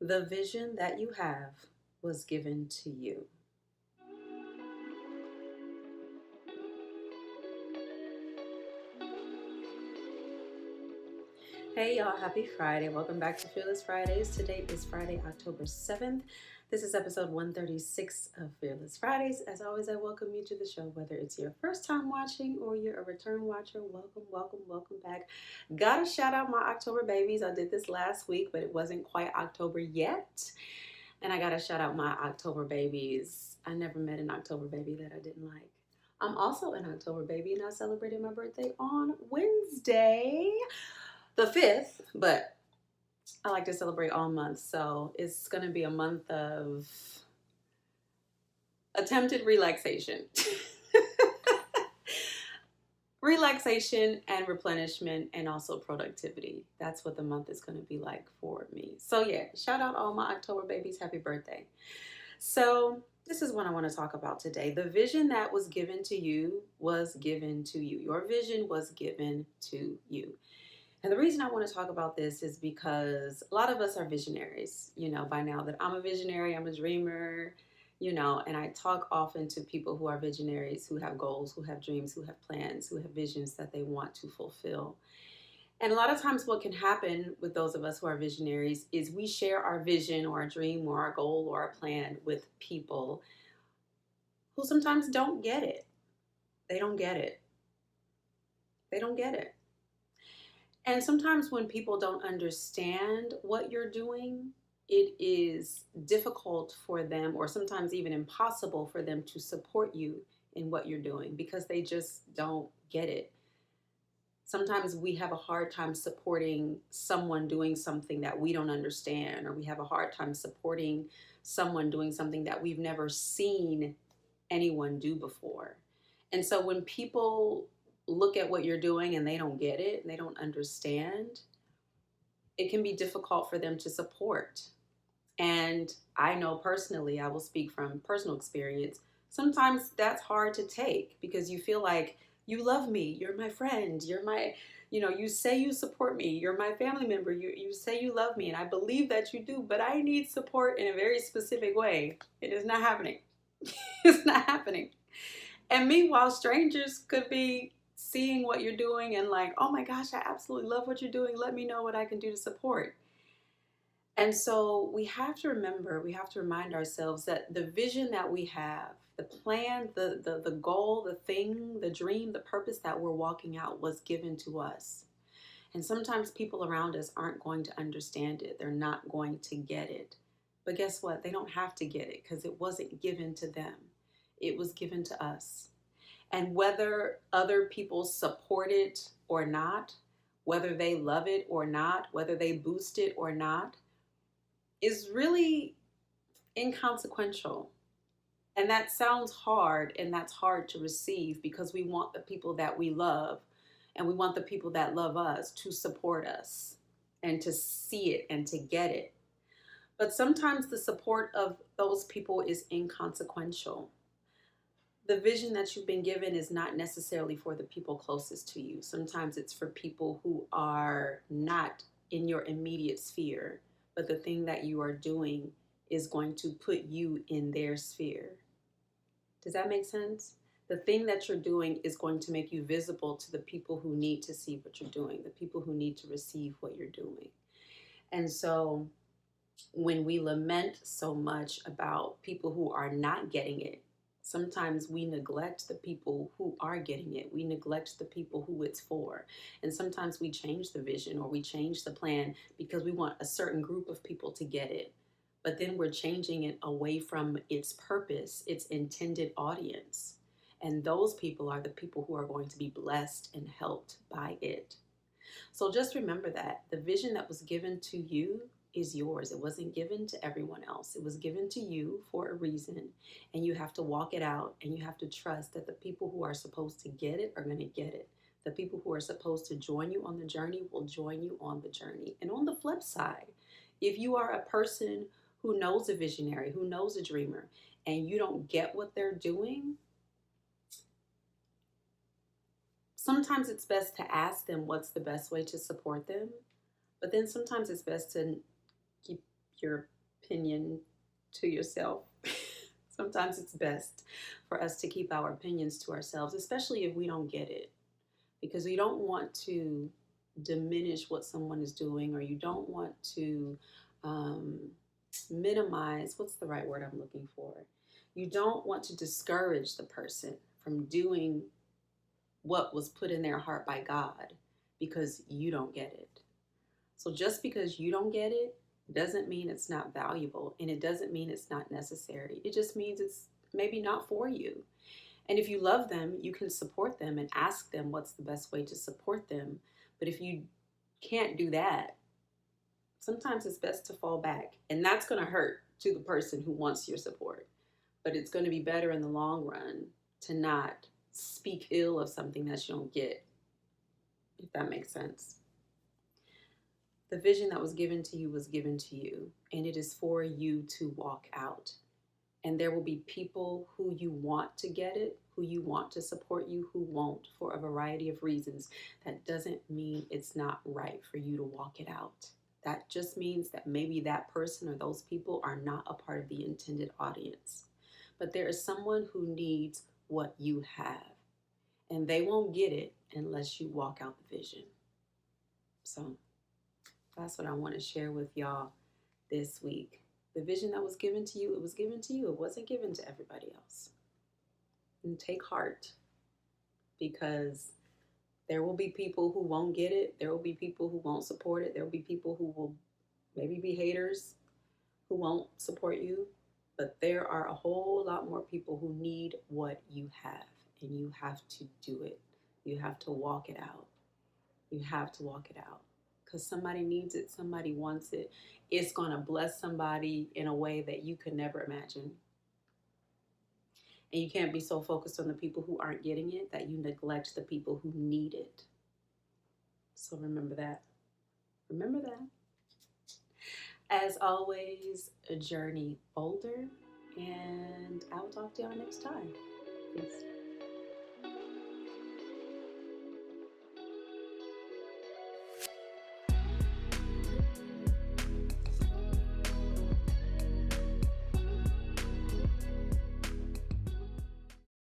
The vision that you have was given to you. Hey y'all, happy Friday. Welcome back to Fearless Fridays. Today is Friday, October 7th. This is episode 136 of Fearless Fridays. As always, I welcome you to the show, whether it's your first time watching or you're a return watcher. Welcome, welcome, welcome back. Gotta shout out my October babies. I did this last week, but it wasn't quite October yet. And I gotta shout out my October babies. I never met an October baby that I didn't like. I'm also an October baby and I celebrated my birthday on Wednesday the 5th, but I like to celebrate all month. So it's going to be a month of attempted relaxation. Relaxation and replenishment and also productivity. That's what the month is going to be like for me. So yeah, shout out all my October babies. Happy birthday. So this is what I want to talk about today. The vision that was given to you was given to you. Your vision was given to you. And the reason I want to talk about this is because a lot of us are visionaries. You know, by now that I'm a visionary, I'm a dreamer, and I talk often to people who are visionaries, who have goals, who have dreams, who have plans, who have visions that they want to fulfill. And a lot of times, what can happen with those of us who are visionaries is we share our vision or our dream or our goal or our plan with people who sometimes don't get it. They don't get it. They don't get it. And sometimes when people don't understand what you're doing, it is difficult for them, or sometimes even impossible for them to support you in what you're doing because they just don't get it. Sometimes we have a hard time supporting someone doing something that we don't understand, or we have a hard time supporting someone doing something that we've never seen anyone do before. And so when people look at what you're doing and they don't get it and they don't understand, it can be difficult for them to support. And I know personally, I will speak from personal experience, sometimes that's hard to take because you feel like you love me, you're my friend, you're my, you say you support me, you're my family member, you say you love me, and I believe that you do, but I need support in a very specific way. It is not happening. It's not happening. And meanwhile, strangers could be seeing what you're doing and like, oh my gosh, I absolutely love what you're doing. Let me know what I can do to support. And so we have to remember, we have to remind ourselves that the vision that we have, the plan, the goal, the thing, the dream, the purpose that we're walking out was given to us. And sometimes people around us aren't going to understand it. They're not going to get it. But guess what? They don't have to get it because it wasn't given to them. It was given to us. And whether other people support it or not, whether they love it or not, whether they boost it or not, is really inconsequential. And that sounds hard, and that's hard to receive because we want the people that we love and we want the people that love us to support us and to see it and to get it. But sometimes the support of those people is inconsequential. The vision that you've been given is not necessarily for the people closest to you. Sometimes it's for people who are not in your immediate sphere, but the thing that you are doing is going to put you in their sphere. Does that make sense? The thing that you're doing is going to make you visible to the people who need to see what you're doing, the people who need to receive what you're doing. And so when we lament so much about people who are not getting it, sometimes we neglect the people who are getting it. We neglect the people who it's for. And sometimes we change the vision or we change the plan because we want a certain group of people to get it. But then we're changing it away from its purpose, its intended audience. And those people are the people who are going to be blessed and helped by it. So just remember that the vision that was given to you is yours. It wasn't given to everyone else. It was given to you for a reason. And you have to walk it out and you have to trust that the people who are supposed to get it are going to get it. The people who are supposed to join you on the journey will join you on the journey. And on the flip side, if you are a person who knows a visionary, who knows a dreamer, and you don't get what they're doing, sometimes it's best to ask them what's the best way to support them. But then sometimes it's best to keep your opinion to yourself. Sometimes it's best for us to keep our opinions to ourselves, especially if we don't get it, because we don't want to diminish what someone is doing, or you don't want to um, minimize, what's the right word I'm looking for? You don't want to discourage the person from doing what was put in their heart by God because you don't get it. So just because you don't get it doesn't mean it's not valuable, and it doesn't mean it's not necessary. It just means it's maybe not for you. And if you love them, you can support them and ask them what's the best way to support them. But if you can't do that, sometimes it's best to fall back. And that's going to hurt to the person who wants your support. But it's going to be better in the long run to not speak ill of something that you don't get, if that makes sense. The vision that was given to you was given to you, and it is for you to walk out. And there will be people who you want to get it, who you want to support you, who won't, for a variety of reasons. That doesn't mean it's not right for you to walk it out. That just means that maybe that person or those people are not a part of the intended audience. But there is someone who needs what you have, and they won't get it unless you walk out the vision. So that's what I want to share with y'all this week. The vision that was given to you, it was given to you. It wasn't given to everybody else. And take heart, because there will be people who won't get it. There will be people who won't support it. There will be people who will maybe be haters, who won't support you. But there are a whole lot more people who need what you have, and you have to do it. You have to walk it out. You have to walk it out. Because somebody needs it, somebody wants it. It's going to bless somebody in a way that you could never imagine. And you can't be so focused on the people who aren't getting it that you neglect the people who need it. So remember that. Remember that. As always, a journey bolder, and I will talk to y'all next time. Peace.